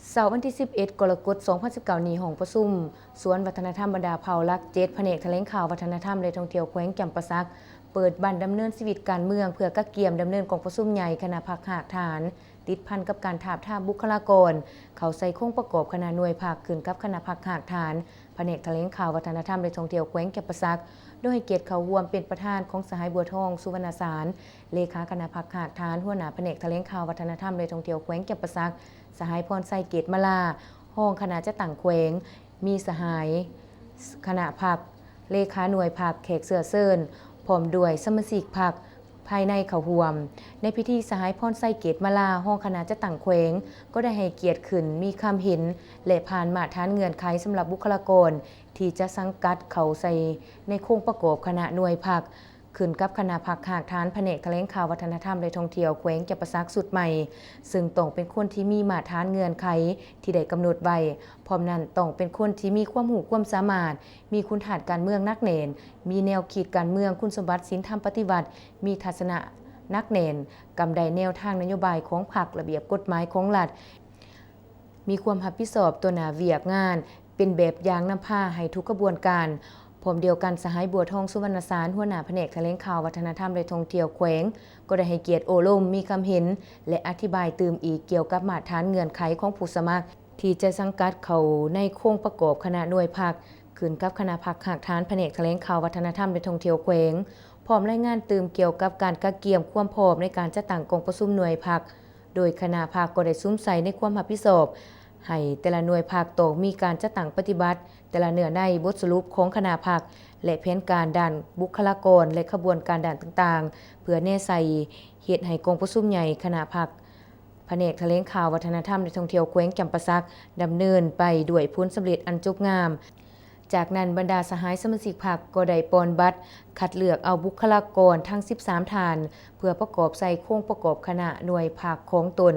เสาร์วันที่ 11 กรกฎาคม 2019 นี้ห้องประชุมสวนวัฒนธรรมบรรดาเผ่าลัก7แผนกแถลงข่าววัฒนธรรมและท่องเที่ยวแขวงจำปาสักเปิดบ้านดำเนินชีวิตการเมืองเพื่อกักเกี่ยมดำเนินกองประชุมใหญ่คณะพรรคหากฐานติดพันกับการทาบทามบุคลากรเขาใส่โครงประกอบคณะหน่วยภาคขึ้นกับคณะพรรคหากฐานแผนกแถลงข่าววัฒนธรรมและท่องเที่ยวแขวงจำปาสักโดยให้เกียรติเขาร่วมเป็นประธานของสหายบัวทองสุวรรณสารเลขาคณะพรรคหากฐานหัวหน้าแผนกแถลงข่าววัฒนธรรมและท่องเที่ยวแขวงจำปาสักสหายพรไซเกตมาลาห้องคณะจะต่างแขวงมีสหายคณะพรรคเลขาหน่วยพรรคแขกเสือเซินพร้อมด้วยสมาชิกพรรคภายในเขาห่วมในพิธีสหายพรไซเกตมาลาห้องคณะจะต่างแขวงก็ได้ให้เกียรติขึ้นมีคำเห็นและผ่านมาตรฐานเงื่อนไขสำหรับบุคลากรที่จะสังกัดเขาใส่ในโครงประกอบคณะหน่วยพรรคขึ้นกับคณะพรรคหากฐานแผนกแถลงข่าววัฒนธรรมและท่องเที่ยวแขวงจำปาสักสุดใหม่ซึ่งต้องเป็นคนที่มีมาตรฐานเงื่อนไขที่ได้กำหนดไว้พร้อมนั้นต้องเป็นคนที่มีความรู้ความสามารถมีคุณฐานการเมืองนักแน่นมีแนวคิดการเมืองคุณสมบัติศีลธรรมปฏิบัติมีทัศนะนักแน่นกำไดแนวทางนโยบายของพรรคระเบียบกฎหมายของรัฐมีความรับผิดชอบต่อหน้าเวียกงานเป็นแบบอย่างนำพาให้ทุกกระบวนการพร้อมเดียวกันสหายบัวทองสุวรรณสารหัวหน้าแผนกแถลงข่าววัฒนธรรมและท่องเที่ยวแขวงก็ได้ให้เกียรติโอลมมีคำเห็นและอธิบายเติมอีกเกี่ยวกับมาตรฐานเงื่อนไขของผู้สมัครที่จะสังกัดเขาในโครงประกอบคณะหน่วยพรรคขึ้นกับคณะพรรคหากฐานแผนกแถลงข่าววัฒนธรรมและท่องเที่ยวแขวงพร้อมรายงานเติมเกี่ยวกับการกักเกี่ยมความพร้อมในการจัดตั้งกองประชุมหน่วยพรรคโดยคณะพรรคก็ได้ซุ้มใส่ในความรับผิดชอบให้แต่ละหน่วยพรรคต้องมีการจัดตั้งปฏิบัติแต่ละเนื้อในบทสรุปของคณะพรรคและแผนการด้านบุคลากรและขบวนการด้านต่างๆเพื่อแน่ใส่เฮ็ดให้กองประชุมใหญ่คณะพรรคแผนกแถลงข่าววัฒนธรรมและท่องเที่ยวแขวงจำปาสักดำเนินไปด้วยผลสำเร็จอันจบงามจากนั้นบรรดาสหายสมาชิกพรรคก็ได้ปอนบัตรคัดเลือกเอาบุคลากรทั้ง13ท่านเพื่อประกอบใส่โครงประกอบคณะหน่วยพรรคของตน